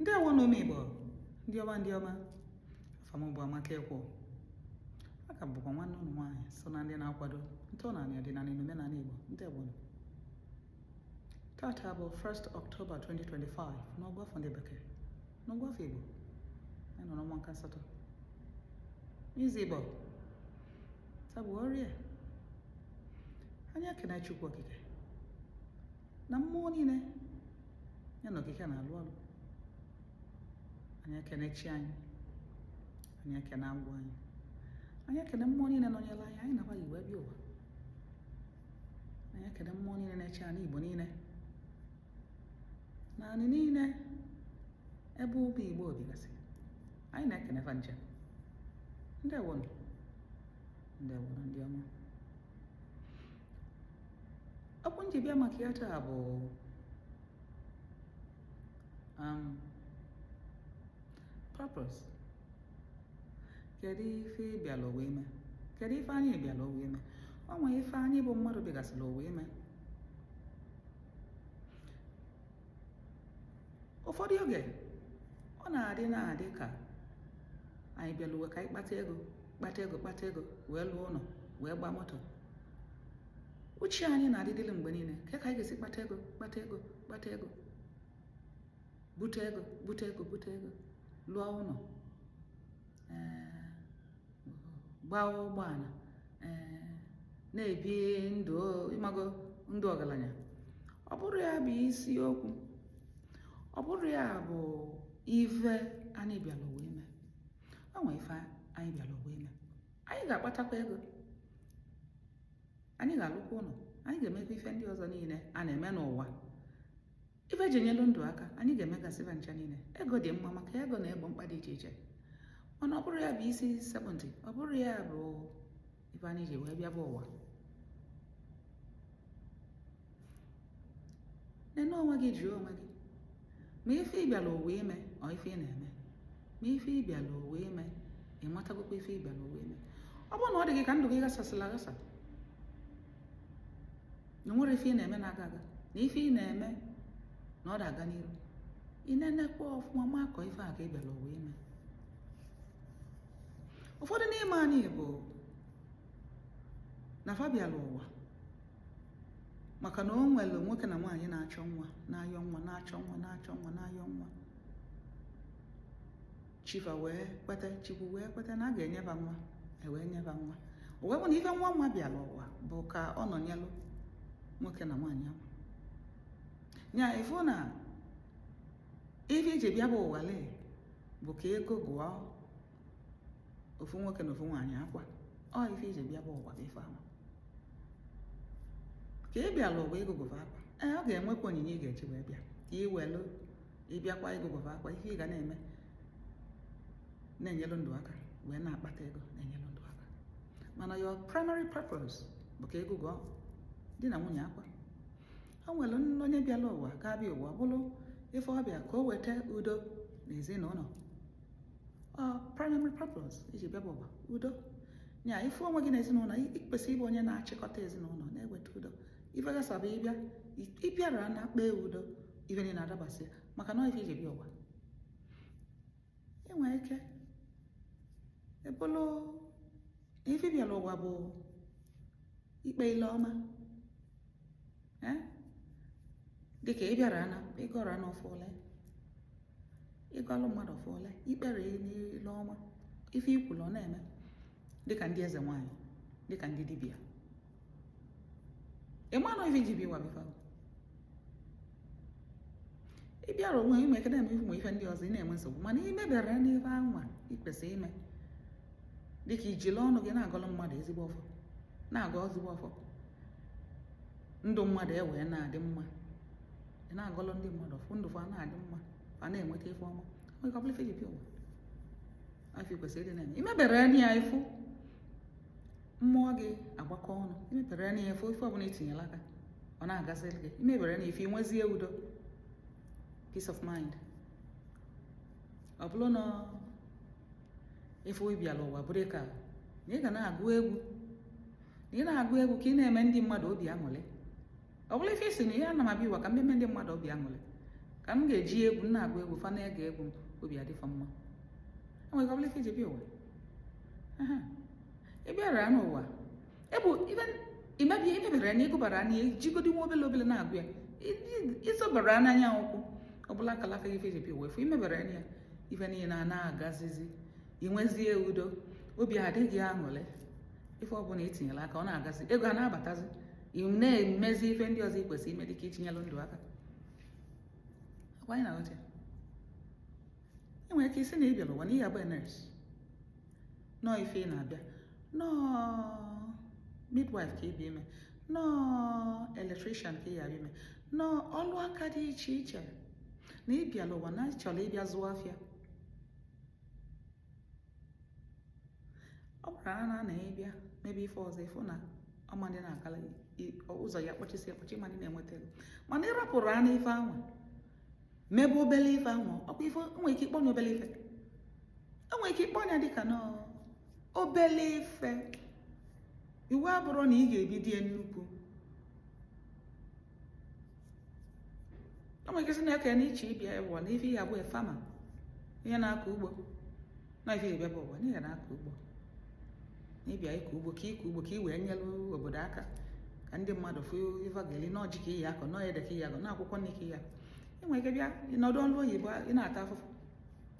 Ndị awo no mi bo. Ndị ọma. Afamu bụ Amaka Ekwo. Aka bụkwa nwanne ụnụ nwaanyị so na ndị na-akwado ntọala ọdịnala na omenala Igbo. Ndị awo. Tata bụ 1st October 2025 n'ọgbafọ ndị bekee. N'ọgbafọ Igbo. Anyị nọ n'ọnwa nke asatọ. N'izu Igbo. Tabu ọrịa. Anyị ekene Chukwu okike. Na mmụọ niile ya na okike na-alụ ọrụ. Anyị ekene chi anyị. Anyị ekene agwọ anyị. Anyị ekene mmụọ niile nọnyere anyị, anyị na-agba Igbo ebe ụwa. Anyị ekene mmụọ niile na-eche anyị Igbo niile. Na anyị niile ebe ụmụ Igbo obigasị. Anyị na-ekene fa nche. Ndị awonu. Ndị awonu ndị ọma. Okwu nji bịa maka ya taa bụ purpose. Kedu ife bịala ụwa ime? Kedu ife anyị bịala ụwa ime? Ọ nwere ife anyị bụ mmadụ bịagasịla ụwa ime. Ụfọdụ oge ọ na-adị ka anyị bịala ụwa ka anyị kpata ego wee lụọ ụlọ wee gbaa moto. Uche anyị na-adịdịlị mgbe niile ka anyị ga-esi kpata ego bute ego lụọ ụlọ gbaa ụgbọala na-ebi ndụ ọgaranya. Ọ bụrụ ya bụ isiokwu, ọ bụrụ ya bụ ife anyị bịara ụwa ime. O nwere ife anyị bịara ụwa ime. Anyị ga-akpatakwa ego, anyị ga-alụkwa ụlọ, anyị ga-emekwa ife ndị ọzọ niile a na-eme n'ụwa. Ife ji nyelu ndụ aka, anyị ga-emegasịba ncha niile. Ego dị mma maka ego na-egbo mkpa dị iche iche. Mana ọ bụrụ ya bụ isi 70, ọ bụrụ ya bụ ife anyị ji wee bịa bụ ụwa. Nene onwe gị, jụọ onwe gị ma ife ị bịara ụwa ime ọ ife ị na-eme. Ma ife ị bịara ụwa ime, ị matagokwa ife ị bịara ụwa ime. Ọ bụrụ na ọ dị gị ka ndụ gị ghasasịla aghasa, na nwere ife ị na-eme na-aga aga, na ife ị na-eme na ọ da-aga n'iru, ị na-enekwa ọfụma makọ ife a ka ị bịara ụwa ime. Ụfọdụ n'ime anyị bụ na fa bịara ụwa maka na o nwere nwoke na nwaanyị na-achọ nwa, na-ayọ nwa, na-ayọ nwa. Chukwu wee kweta na a ga-enyeba nwa, wee nyeba nwa. O wee bụ na ife nwa bịara ụwa bụ ka ọ nọnyelụ nwoke na nwaanyị ahụ. Nya ifu na ife iji bịa bụ ụwa lee bụ ka ego gụọ ofu nwoke na ofu nwaanyị akwa. Ọ ife iji bịa bụ ụwa bụ ife ahụ. Ka ị bịala ụwa ego gụva akwa, ọ ga-enwekwa onyinye ị ga-eji wee bịa. Ka ị welu ịbịakwa ego gụva akwa, ife ị ga na-eme na-enyelu ndụ aka, wee na-akpata ego na-enyelu ndụ aka. Mana your primary purpose bụ ka ego gụọ di na nwunye akwa. O nwere onye bịala ụwa ga-abịa ụwa bụrụ ife ọbịa ka o weta udo n'ezinụlọ. Primary purpose iji bịa bụ ụwa udo. Nya ife onwe gị n'ezinụlọ, ikwesị ịbụ onye na-achịkọta ezinụlọ, na-eweta udo. Ife gasaba ịbịara na kpee udo, ife niile na-adabasị maka na ife iji bịa ụwa. Enwere ike ebolo ife bịara ụwa bụ ikpe ile ọma. Dịka ị bịara na ịgọrọ n'ọfọle, ịgọlụ mmadụ ọfọle, ikpere n'ile ọma, ife ikwulu ọ na-eme. Dịka ndị eze nwaanyị, dịka ndị dibịa. Ịma na ife ji bịa ụwa bịfa. Ị bịara onwe ime ike na-eme ife ndị ọzọ, ị na-enwe nsogbu, mana ime bịara n'ife anwa ikwesị ime. Dịka ijili ọnụ gị na-agọlụ mmadụ ezigbo ọfọ, na-agọ ezigbo ọfọ, ndụ mmadụ ewee na-adị mma. Ị na-agọlụ ndị mmadụ ọfọ, ndụ fa na-adị mma, fa na-enweta ife ọma. Ọ nwere ọbụla ife ji bịa ụwa. Ife kwesịrị ịdị na-eme. Imebere ya ifu mmụọ gị agbakọ ọnụ. Imebere ya ifu ife ọbụla itinyela aka, ọ na-agasịrị gị. Imebere ya ifu inwezie udo, peace of mind. Ọ bụrụ na ife ịbịala ụwa bụrụ ka na ị ga na-agụ egwu, na ị na-agụ egwu ka ị na-eme ndị mmadụ obi aṅụrị. Ọ bụrụ ife isi na ihe ana m abịa ụwa ka mmemme ndị mmadụ obi aṅụrị, ka ka m ga-eji egwu m na-agụ egwu fa na-ege egwu m obi adịfa mma. Enwere ka ọ bụla ife iji bịa ụwa. Ị bịara n'ụwa ebu imebere na ịgụbara na ejigodi nwa obele na-agụ ya ịzọbara n'anya ụkwụ ọbụla akalaka ife iji bịa ụwa efu imebere ya ife niile na-agazizi inwezie udo obi adịghị aṅụrị ife ọbụla etinyela aka ọ na-agazi ego a na-abatazi ị na-emezi ife ndị ọzọ i kwesịrị ime dịka itinyelụ ndụ aka. Anyị na-aghọta enwere ike isi na ịbịara ụwa n'ihi agba nurse nọọ ife ị na-abịa nọọ midwife ka ị bịa ime nọọ electrician ka ị ya bịa ime nọọ ọlụ aka dị iche iche na ịbịara ụwa na chọrọ ịbịa zụọ afịa. Ọ bụrụ na ịbịa mebe ife ọzọ ịfụ na ọma ndị na-akala ụzọ ya kpọchisi akpọchi ma ndị na-enweta ego mana ị rapụrụ ana ife ahụ mebe obele ife ahụ ọkwa ife enwere ike ịkpọnya obele ife enwere ike ịkpọnya dịka na obele ife iwu abụrụ na ị ga-ebidie nnukwu. O nwere ike sị na eke n'iche ịbịa ụwa na ife ya bụ fama ihe na-akọ ugbo na ife ịbịa bụ ụwa n'ihe na-akọ ugbo na ịbịa ịkọ ugbo ka ị wee nyelụ obodo aka ka ndị mmadụ fụ ife ga-eli n'ọjị ka iyi akọ nọọ ede ka iyi akọ na akwụkwọ nri ka iyi akọ. Enwere ike bịa nọdụ ọlụ oyibo ị na-ata afụfụ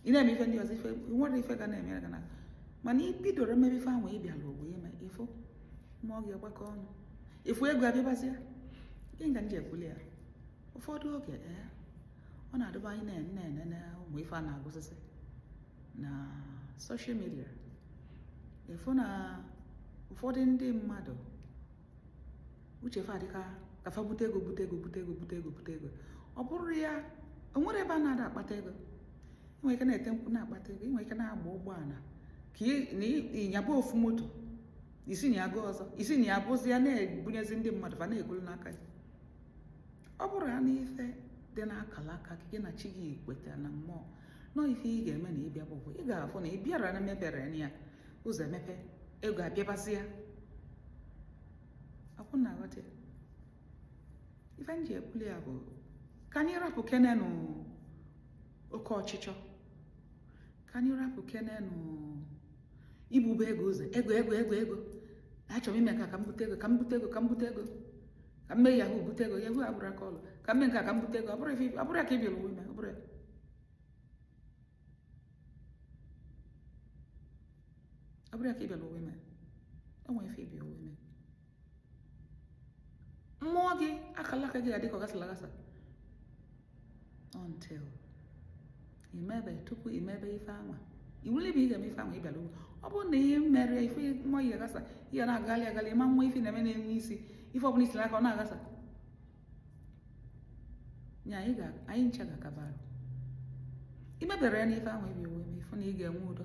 ị na-eme ife ndị ọzọ ife nwere ife ga na-eme gana mana ị bidoro mmebe ife ahụ ịbịala ogwe ime ifo ma ọ ga-agbakọ ọnụ ifu ego abịabazịa gị nga nji ekwuli ya ụfọdụ oge ọ na-adịba anyị na-enene ụmụ ife a na-agụsịsị na soshal midia efu na ụfọdụ ndị mmadụ uche fa adịka kafa bute ego ọ bụrụ ya o nwere ebe a na-ada akpata ego. Enwere ike na-ete mkpu na-akpata ego enwere ike na-agba ụgbọala ka ịnyaba ofu moto isi na ya ga ọzọ isi na ya bụzi ya na-ebunyezi ndị mmadụ fa na-egolu n'aka ya. Ọ bụrụ ya na ife dị n'akala aka gị na chi gị kwetara na mmụọ nọ ife ị ga-eme na ịbịa bụ ị ga-afụ na ị bịara na mebere ya ụzọ emepe ego abịabazi ya akwụ na aghọta ife nji ekwuli ya bụ ka anyị rapụ kenenụ oke ọchịchọ ka anyị rapụ kenenụ ibube ego ụzọ ego achọrọ ime ka m bute ego ka m mee yahoo bute ego yahoo abụrụ aka ọlụ ka m mee nke ka m bute ego ọ bụrụ ya ka ị bịara uwe ime ọ bụrụ ya ka ị bịara uwe ime enwe ife ịbịa uwe ime mmụọ gị akalaka gị adịka ọ gasala gasa until imebe tupu imebe ife anwa iwuli bụ ị ga-eme ife anwa ị bịara uwe ọ bụrụ na ihe mere ife mmụọ ihe gasa ihe na-agali ịma mmụọ ife na-eme na-enwe isi ife ọbụla isi n'aka ọ na-agasa nya anyị ncha ga-akaba arụ imebere ya n'ife ahụ ibi uwe ifu na ị ga-enwe udo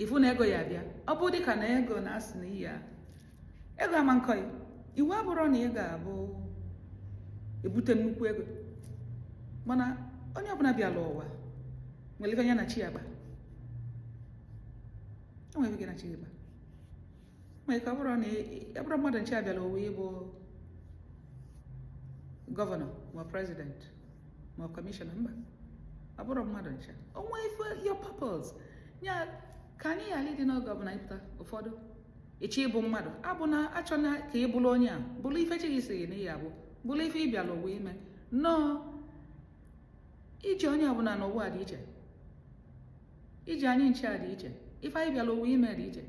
ifu na ego ya abịa ọ bụ dịka na ego na-asị na iyi ego ama nkọ ya iwu abụrụ na ị ga-abụ ebute nnukwu ego mana onye ọbụla bịala ụwa nwere ife ya na chi agba enwere ike na chi agba nwere ka ọ bụrụ mmadụ nche abịala ụwa ịbụ gọvanọ ma prezident ma kọmishọna mba ọ bụrụ mmadụ nche onwe ife your purpose ya ka anyị ghara ịdị n'oge ọbụla ịpụta ụfọdụ echi ịbụ mmadụ abụ na achọ na ka ị bụrụ onye a bụrụ ife chi gị siri n'ihi abụ bụrụ ife ịbịala ụwa ime nnọọ iji onye ọbụla n'ụwa dị iche iji anyị nche a dị iche ife anyị bịala ụwa ime dị iche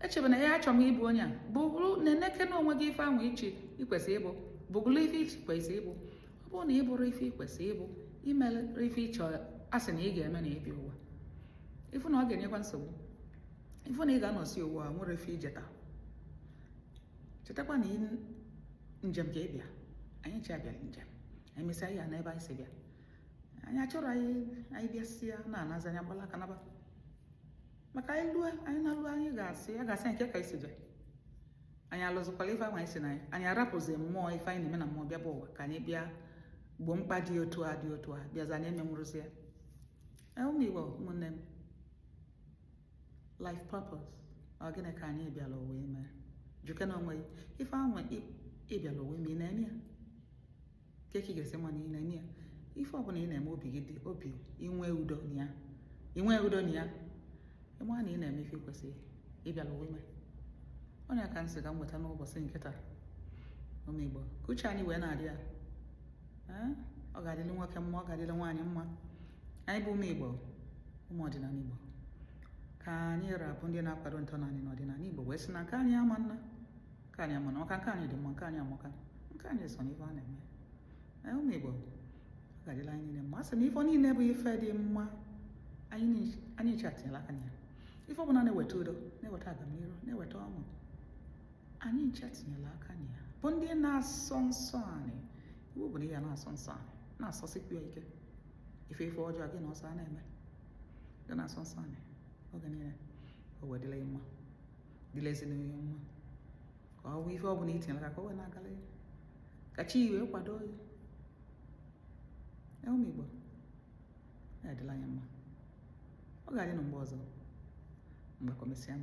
echebe na ya achọ m ịbụ onye a bụrụ na-eneke na onwe gị ife ahụ iche ikwesị ịbụ bụgụlụ ife ikwesị ịbụ ọ bụrụ na ị bụrụ ife ikwesị ịbụ imere ife ịchọ asị na ị ga-eme na ịbịa ụwa ịfụ na ọ ga-enyekwa nsogbu ịfụ na ị ga-anọsi ụwa nwere ife ijeta chetakwa na njem ka ịbịa anyị chi abịa njem anyị mesịa ya n'ebe anyị si bịa anyị achọrọ anyị bịasịa na-anazi anya gbala aka naba maka anyị lụọ anyị na-alụ anyị ga-asị nke ka isi je anyị alụzụkwala ife ahụ anyị si na anyị arapụzi mmụọ ife anyị na-eme na mmụọ bịa bụ ụwa ka anyị bịa gboo mkpa dị otu a bịaza anyị emenwụrụzi ya ụmụ Igbo ụmụnne m life purpose ọ gịnị ka anyị bịala ụwa ime juke na onwe ife ahụ ịbịala ụwa ime ị na-eme ya ka ị ga-esi ma na ị na-eme ya ife ọbụla ị na-eme obi gị dị obi inwe udo na ya ịma na ị na-eme ife kwesịrị ịbịala ụwa ime onye ka nsị ka m weta n'ụbọchị nke taa ụmụ Igbo ka uche anyị wee na-adị ya ọ ga-adịrị nwoke mma ọ ga-adịrị nwaanyị mma anyị bụ ụmụ Igbo ụmụ ọdịnala Igbo ka anyị rapụ ndị na-akwado ntọnanị n'ọdịnala Igbo wee sị na nke anyị ama nna nke anyị ama na ọka nke anyị dị mma nke anyị amaka nke anyị so n'ife a na-eme ụmụ Igbo ọ ga-adịrị anyị niile mma a sị na ife niile bụ ife dị mma anyị atinyela aka ya ife ọbụla na-eweta udo na-eweta agamnihu na-eweta ọṅụ anyị atinyela aka ya bụ ndị na-asọ nsọ anyị iwu bụ na ya na-asọ nsọ anyị na-asọsikwa ike ife ọjọọ gị na ọsọ a na-eme gị na-asọ nsọ anyị oge niile o wee dịla mma dịla ezinụlọ mma ka ọ bụ ife ọbụla itinyela aka ka o wee na-agala ya ka chi wee kwado ya ụmụ Igbo ya adịla anyị mma ọ ga-adị na mgbe ọzọ mgbe komesịa